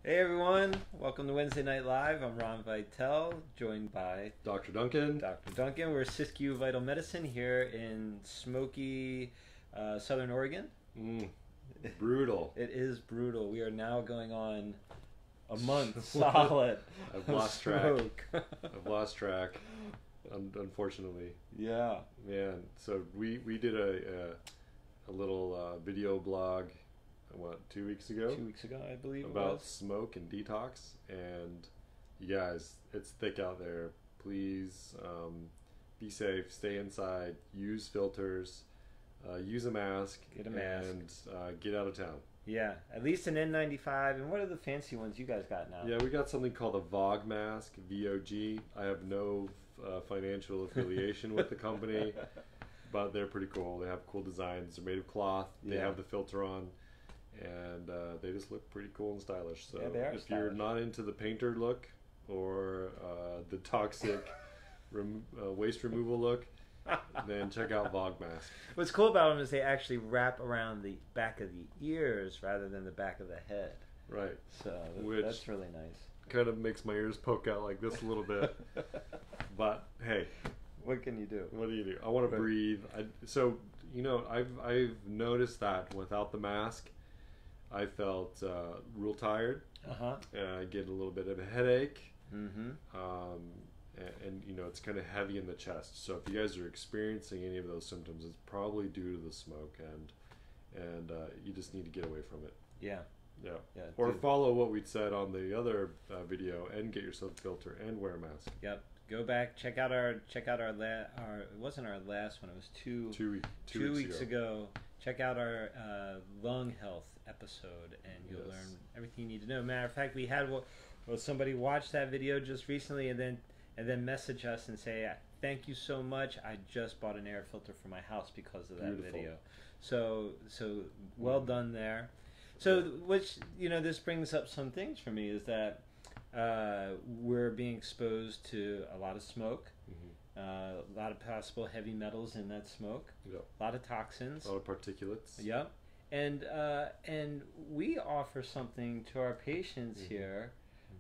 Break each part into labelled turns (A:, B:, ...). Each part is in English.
A: Hey everyone, welcome to Wednesday Night Live. I'm Ron Vitale, joined by
B: Dr. Duncan.
A: Dr. Duncan. We're Siskiyou Vital Medicine here in smoky Southern Oregon.
B: Brutal.
A: It is brutal. We are now going on a month solid.
B: I've lost track. I've lost track, unfortunately.
A: Yeah.
B: Man, so we did a little video blog, what, 2 weeks ago?
A: 2 weeks ago, I believe
B: about
A: it was.
B: smoke and detox. And you guys, it's thick out there. Please be safe, stay inside, use filters, use a mask,
A: Get a mask.
B: and get out of town.
A: Yeah, at least an N95. And what are the fancy ones you guys got now?
B: Yeah, we got something called a VOG mask, VOG. I have no financial affiliation with the company, but they're pretty cool. They have cool designs. They're made of cloth. They have the filter on, and they just look pretty cool and stylish. So
A: Yeah, they are
B: if
A: stylish.
B: you're not into the painter look or the toxic waste removal look, then check out VOG mask.
A: What's cool about them is they actually wrap around the back of the ears rather than the back of the head.
B: Right.
A: So
B: Which
A: that's really nice.
B: kind of makes my ears poke out like this a little bit. But hey,
A: What can you do?
B: what do? I want to breathe. So I've noticed that without the mask, I felt real tired.
A: Uh-huh.
B: I get a little bit of a headache,
A: Mm-hmm.
B: and it's kind of heavy in the chest. So if you guys are experiencing any of those symptoms, it's probably due to the smoke, and you just need to get away from it.
A: Yeah.
B: Yeah.
A: Yeah.
B: Or
A: dude.
B: follow what we'd said on the other video and get yourself a filter and wear a mask.
A: Yep. Go back. Check out our it wasn't our last one. It was two weeks ago. Check out our lung health episode, and you'll
B: Yes.
A: learn everything you need to know. Matter of fact, we had somebody watch that video just recently, and then message us and say, "Thank you so much. I just bought an air filter for my house because of that
B: Beautiful.
A: video." So well done there. So which this brings up some things for me is that we're being exposed to a lot of smoke,
B: Mm-hmm.
A: a lot of possible heavy metals in that smoke,
B: Yep.
A: a lot of toxins.
B: A lot of particulates.
A: Yep. And we offer something to our patients
B: Mhm.
A: here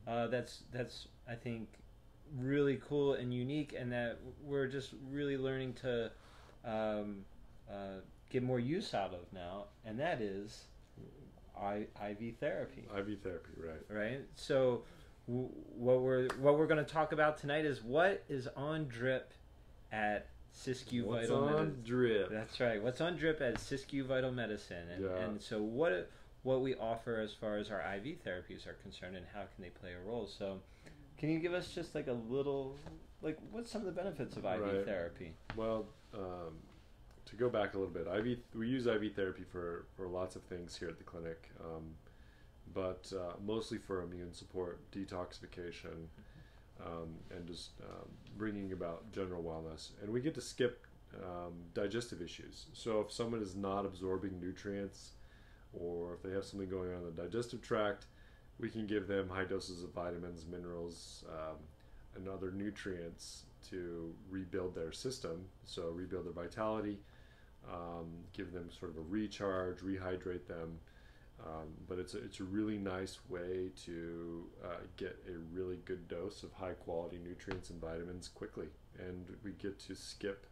A: that's I think really cool and unique, and that we're just really learning to get more use out of now, and that is IV therapy.
B: IV therapy, right?
A: Right. So what we're going to talk about tonight is what is on drip at Siskiyou
B: What's
A: Vital
B: on
A: Medicine.
B: drip?
A: That's right. What's on drip at Siskiyou Vital Medicine, and so what we offer as far as our IV therapies are concerned, and how can they play a role. So, can you give us just like a little, like, what's some of the benefits of IV
B: Right.
A: therapy?
B: Well, to go back a little bit, we use IV therapy for lots of things here at the clinic, but mostly for immune support, detoxification, and just bringing about general wellness. And we get to skip digestive issues. So if someone is not absorbing nutrients, or if they have something going on in the digestive tract, we can give them high doses of vitamins, minerals, and other nutrients to rebuild their system, so rebuild their vitality, give them sort of a recharge, rehydrate them. But it's a really nice way to get a really good dose of high quality nutrients and vitamins quickly, and we get to skip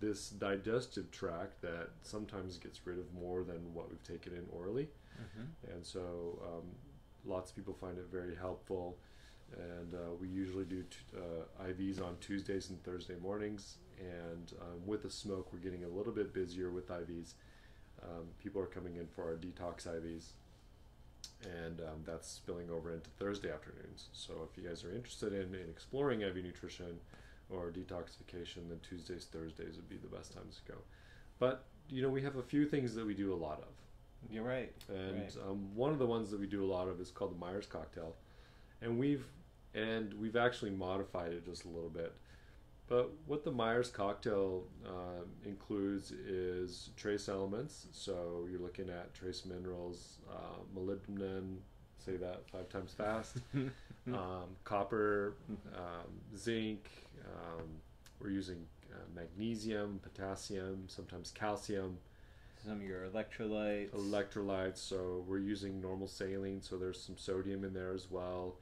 B: this digestive tract that sometimes gets rid of more than what we've taken in orally.
A: Mm-hmm.
B: And so lots of people find it very helpful, and we usually do IVs on Tuesdays and Thursday mornings, and with the smoke we're getting a little bit busier with IVs. People are coming in for our detox IVs, and that's spilling over into Thursday afternoons. So if you guys are interested in exploring IV nutrition or detoxification, then Tuesdays, Thursdays would be the best times to go. But we have a few things that we do a lot of.
A: You're right.
B: And
A: Right.
B: one of the ones that we do a lot of is called the Myers cocktail, and we've actually modified it just a little bit. But what the Myers cocktail includes is trace elements. So you're looking at trace minerals, molybdenum, say that 5 times fast, copper, zinc. We're using magnesium, potassium, sometimes calcium.
A: some of your electrolytes.
B: Electrolytes. So we're using normal saline, so there's some sodium in there as well.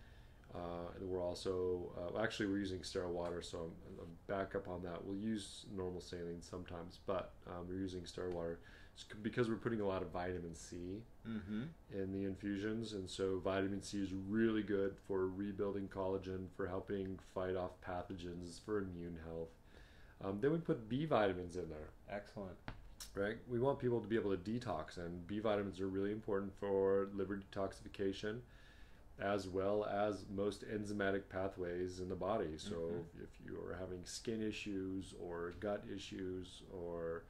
B: And we're also actually we're using sterile water, so I'm back up on that. We'll use normal saline sometimes, but we're using sterile water because we're putting a lot of vitamin C in the infusions, and so vitamin C is really good for rebuilding collagen, for helping fight off pathogens, for immune health. Then we put B vitamins in there.
A: Excellent.
B: Right? We want people to be able to detox, and B vitamins are really important for liver detoxification, as well as most enzymatic pathways in the body. So if you are having skin issues or gut issues or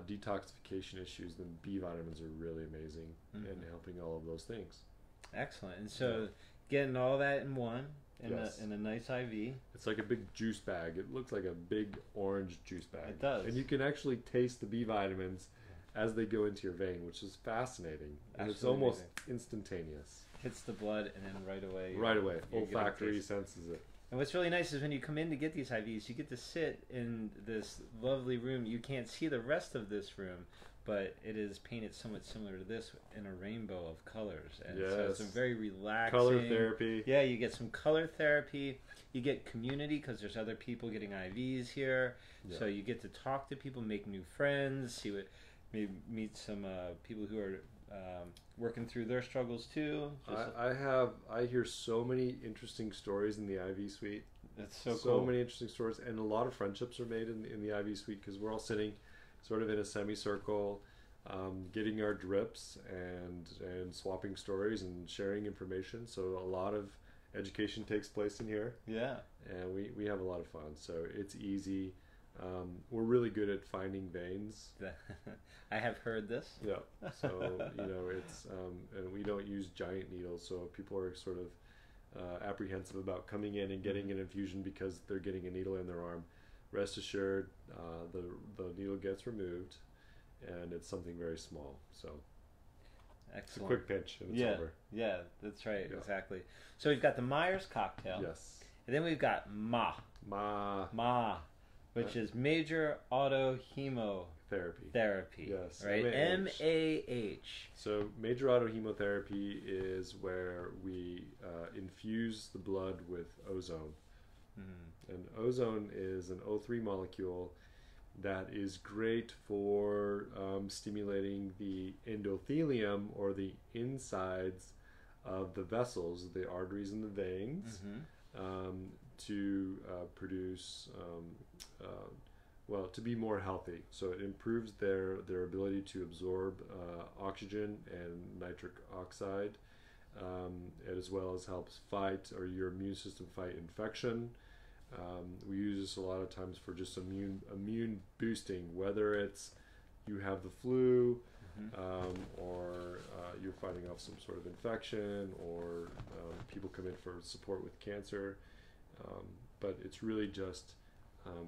B: detoxification issues, then B vitamins are really amazing in helping all of those things.
A: Excellent. And so getting all that in one, in a nice IV.
B: It's like a big juice bag. It looks like a big orange juice bag.
A: It does.
B: And you can actually taste the B vitamins as they go into your vein, which is fascinating. And it's almost instantaneous.
A: Hits the blood and then right away.
B: Right away. Olfactory senses it.
A: And what's really nice is when you come in to get these IVs, you get to sit in this lovely room. You can't see the rest of this room, but it is painted somewhat similar to this in a rainbow of colors. And so it's a very relaxing.
B: Color therapy.
A: Yeah, you get some color therapy. You get community because there's other people getting IVs here. Yeah. So you get to talk to people, make new friends, see what, maybe meet some people who are working through their struggles too.
B: I hear so many interesting stories in the IV suite.
A: That's so cool.
B: So many interesting stories, and a lot of friendships are made in the IV suite because we're all sitting sort of in a semicircle, getting our drips and swapping stories and sharing information. So a lot of education takes place in here.
A: Yeah. And
B: we have a lot of fun. So it's easy. We're really good at finding veins.
A: I have heard this.
B: Yeah. So, it's, and we don't use giant needles. So if people are sort of apprehensive about coming in and getting an infusion because they're getting a needle in their arm, rest assured, the needle gets removed and it's something very small. So
A: excellent.
B: It's a quick pinch and it's over.
A: Yeah, that's right. Yeah. Exactly. So we've got the Myers cocktail.
B: Yes.
A: And then we've got Ma, which is major autohemotherapy.
B: Yes.
A: Right. MAH.
B: So major autohemotherapy is where we infuse the blood with ozone. And ozone is an O3 molecule that is great for stimulating the endothelium, or the insides of the vessels, the arteries and the veins, to produce, to be more healthy. So it improves their ability to absorb oxygen and nitric oxide, as well as helps fight, or your immune system fight infection. We use this a lot of times for just immune boosting, whether it's you have the flu, or you're fighting off some sort of infection, or people come in for support with cancer. But it's really just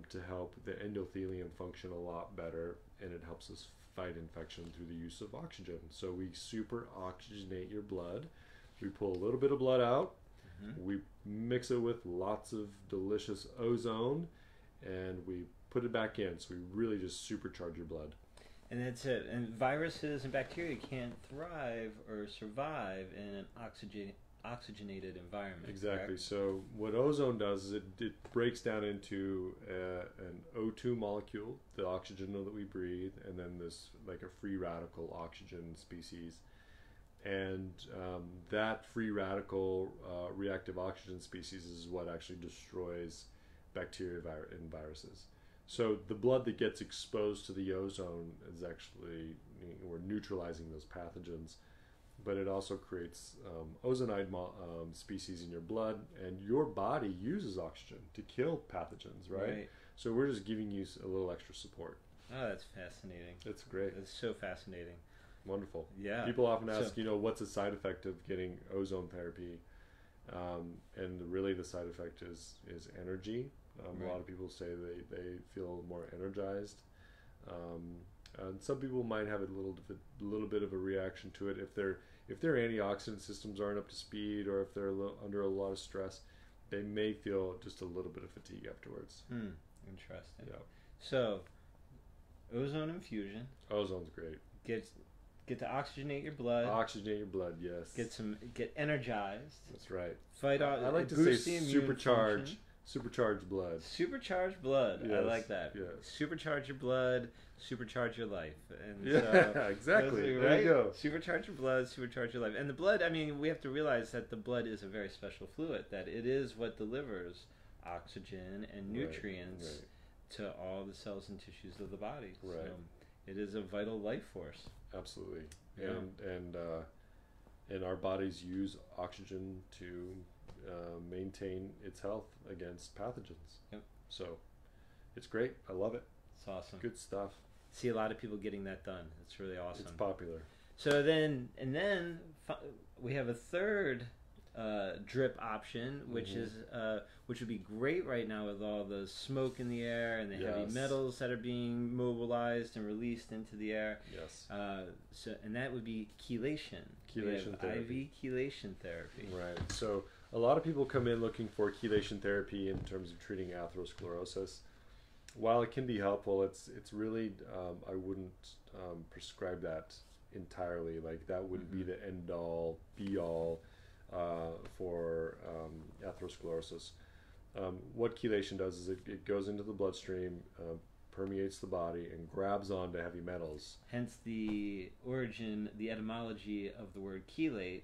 B: to help the endothelium function a lot better, and it helps us fight infection through the use of oxygen. So we super oxygenate your blood. We pull a little bit of blood out. We mix it with lots of delicious ozone, and we put it back in. So we really just supercharge your blood.
A: And that's it. And viruses and bacteria can't thrive or survive in an oxygenated environment.
B: Exactly.
A: Correct?
B: So what ozone does is it breaks down into an O2 molecule, the oxygen that we breathe, and then this like a free radical oxygen species. And that free radical reactive oxygen species is what actually destroys bacteria and viruses. So the blood that gets exposed to the ozone is actually, we're neutralizing those pathogens, but it also creates ozonide species in your blood, and your body uses oxygen to kill pathogens, right? So we're just giving you a little extra support.
A: Oh, that's fascinating.
B: It's great.
A: It's so fascinating.
B: Wonderful.
A: Yeah.
B: People often ask, what's a side effect of getting ozone therapy? And really the side effect is energy. A lot of people say they feel more energized. And some people might have a little bit of a reaction to it if their antioxidant systems aren't up to speed, or if they're under a lot of stress. They may feel just a little bit of fatigue afterwards.
A: Interesting.
B: Yeah.
A: So ozone infusion.
B: Ozone's great.
A: Get to oxygenate your blood.
B: Oxygenate your blood, yes.
A: Get energized.
B: That's right.
A: Fight off.
B: I like to say supercharged blood.
A: Supercharged blood.
B: Yes,
A: I like that.
B: yes.
A: Supercharge your blood. Supercharge your life. And
B: yeah, exactly. There you go.
A: Supercharge your blood. Supercharge your life. And the blood. I mean, we have to realize that the blood is a very special fluid. That it is what delivers oxygen and nutrients to all the cells and tissues of the body.
B: Right.
A: So it is a vital life force.
B: Absolutely.
A: Yeah.
B: And our bodies use oxygen to maintain its health against pathogens.
A: Yep.
B: So it's great. I love it.
A: It's awesome.
B: Good stuff.
A: See a lot of people getting that done. It's really awesome.
B: It's popular.
A: So then we have a third drip option, which is which would be great right now with all the smoke in the air and the heavy metals that are being mobilized and released into the air.
B: Yes.
A: And that would be chelation.
B: Chelation therapy.
A: IV chelation therapy.
B: Right. So a lot of people come in looking for chelation therapy in terms of treating atherosclerosis. While it can be helpful, it's really I wouldn't prescribe that entirely. Like that wouldn't be the end all be all for atherosclerosis. What chelation does is it goes into the bloodstream, permeates the body, and grabs onto heavy metals.
A: Hence the origin, the etymology of the word chelate.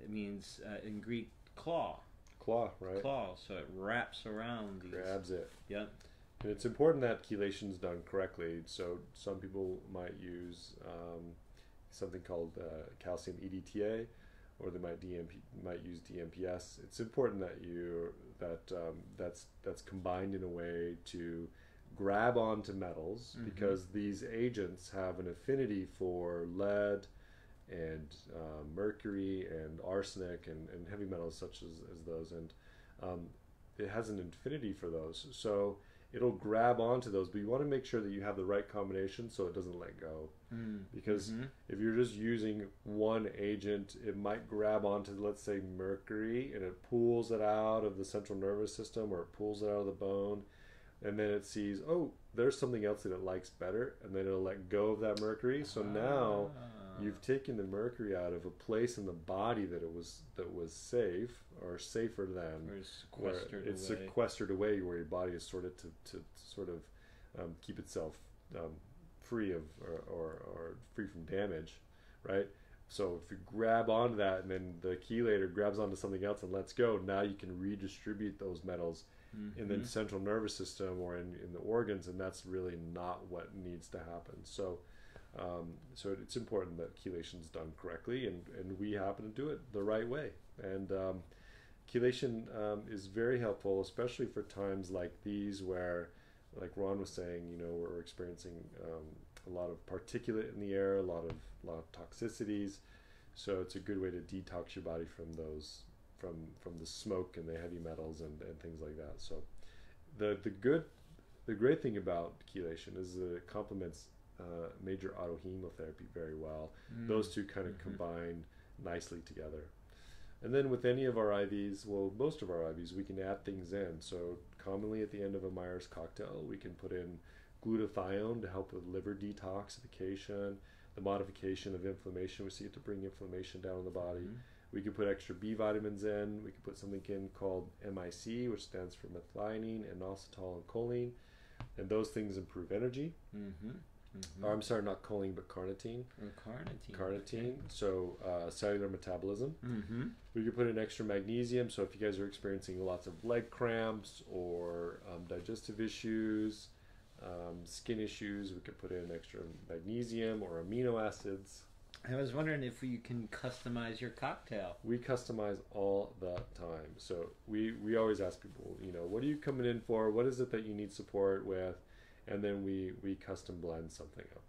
A: It means in Greek claw.
B: Claw, right?
A: Claw. So it wraps around these.
B: Grabs it.
A: Yep.
B: And it's important that chelation is done correctly. So some people might use something called calcium EDTA, or they might use DMPS. It's important that that's combined in a way to grab onto metals, because these agents have an affinity for lead and mercury and arsenic and heavy metals such as those, and it has an affinity for those. So it'll grab onto those, but you want to make sure that you have the right combination so it doesn't let go. Because if you're just using one agent, it might grab onto, let's say, mercury, and it pulls it out of the central nervous system, or it pulls it out of the bone, and then it sees, oh, there's something else that it likes better, and then it'll let go of that mercury. So now you've taken the mercury out of a place in the body that was safe, or safer than,
A: or it's
B: sequestered away, where your body is sorted to sort of keep itself free of or free from damage, right? So if you grab onto that, and then the chelator grabs onto something else and lets go, now you can redistribute those metals in the central nervous system or in the organs, and that's really not what needs to happen. So so it's important that chelation is done correctly, and we happen to do it the right way. And chelation is very helpful, especially for times like these where, like Ron was saying, we're experiencing a lot of particulate in the air, a lot of toxicities. So it's a good way to detox your body from those, from the smoke and the heavy metals and things like that. So the great thing about chelation is that it complements major autohemotherapy very well. Those two kind of combine nicely together. And then with any of our IVs, well, most of our IVs, we can add things in. So commonly at the end of a Myers cocktail, we can put in glutathione to help with liver detoxification, the modification of inflammation. We see it to bring inflammation down in the body. We could put extra B vitamins in. We could put something in called MIC, which stands for methionine, inositol, and choline. And those things improve energy. Or I'm sorry, not choline, but carnitine. Carnitine. Okay. So cellular metabolism. We could put in extra magnesium. So if you guys are experiencing lots of leg cramps or digestive issues, skin issues, we could put in extra magnesium or amino acids.
A: I was wondering if you can customize your cocktail.
B: We customize all the time. So we always ask people, what are you coming in for? What is it that you need support with? And then we custom blend something up.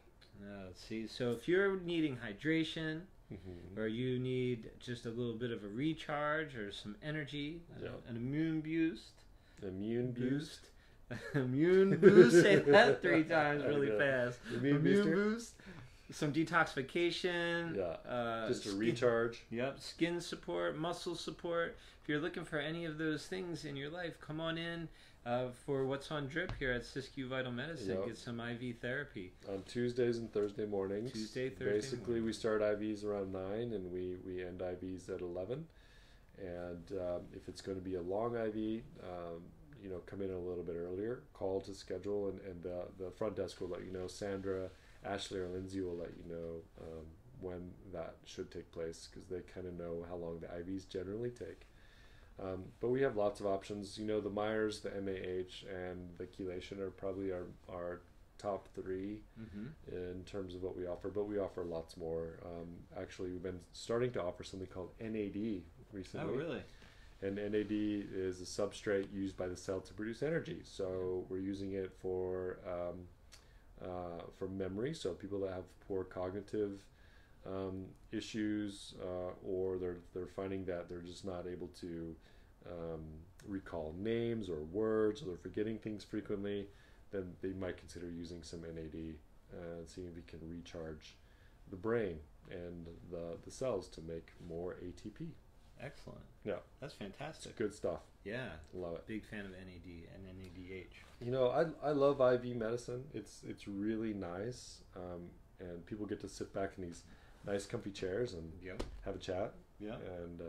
A: See, so if you're needing hydration, or you need just a little bit of a recharge or some energy, an immune boost. Immune boost. Say that 3 times really fast. Immune boost. Some detoxification.
B: Just a recharge.
A: Skin support, muscle support. If you're looking for any of those things in your life, come on in. for what's on drip here at Siskiyou Vital Medicine. Get some IV therapy.
B: On Tuesdays and Thursday mornings. Basically,
A: morning.
B: We start IVs around 9 and we end IVs at 11. And if it's going to be a long IV, come in a little bit earlier. Call to schedule, and the front desk will let you know. Sandra, Ashley, or Lindsay will let you know when that should take place, because they kind of know how long the IVs generally take. But we have lots of options. The Myers, the MAH, and the chelation are probably our top 3 in terms of what we offer, but we offer lots more. Actually, we've been starting to offer something called NAD recently.
A: Oh, really?
B: And NAD is a substrate used by the cell to produce energy. So we're using it for memory. So people that have poor cognitive issues, or they're finding that they're just not able to recall names or words, or they're forgetting things frequently, then they might consider using some NAD and seeing if we can recharge the brain and the cells to make more ATP.
A: Excellent.
B: Yeah.
A: That's fantastic.
B: It's good stuff.
A: Yeah.
B: Love it.
A: Big fan of NAD and NADH.
B: I love IV medicine. It's really nice. And people get to sit back in these nice comfy chairs and have a chat.
A: Yeah.
B: And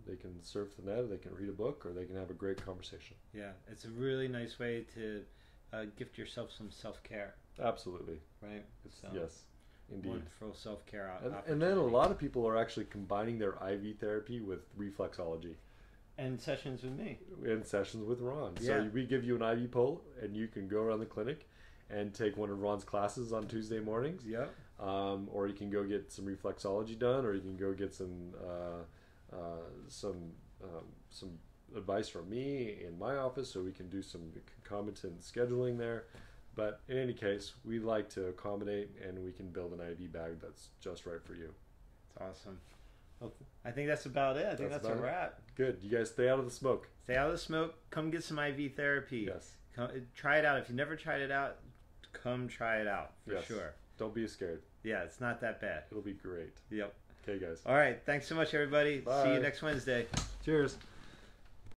B: they can surf the net, or they can read a book, or they can have a great conversation.
A: Yeah. It's a really nice way to gift yourself some self-care.
B: Absolutely.
A: Right?
B: Yes. Indeed.
A: Wonderful self-care
B: and then a lot of people are actually combining their IV therapy with reflexology.
A: And sessions with me.
B: And sessions with Ron.
A: Yeah.
B: So we give you an IV pull, and you can go around the clinic and take one of Ron's classes on Tuesday mornings.
A: Yeah.
B: Or you can go get some reflexology done, or you can go get some advice from me in my office, so we can do some concomitant scheduling there. But in any case, we like to accommodate, and we can build an IV bag that's just right for you.
A: It's awesome. Well, I think that's about it. I think that's a wrap.
B: Good. You guys stay out of the smoke.
A: Stay out of the smoke. Come get some IV therapy.
B: Yes.
A: Try it out. If you never tried it out, come try it out for sure.
B: Don't be scared.
A: Yeah, it's not that bad.
B: It'll be great.
A: Yep.
B: Okay, guys.
A: All right. Thanks so much, everybody.
B: Bye.
A: See you next Wednesday.
B: Cheers.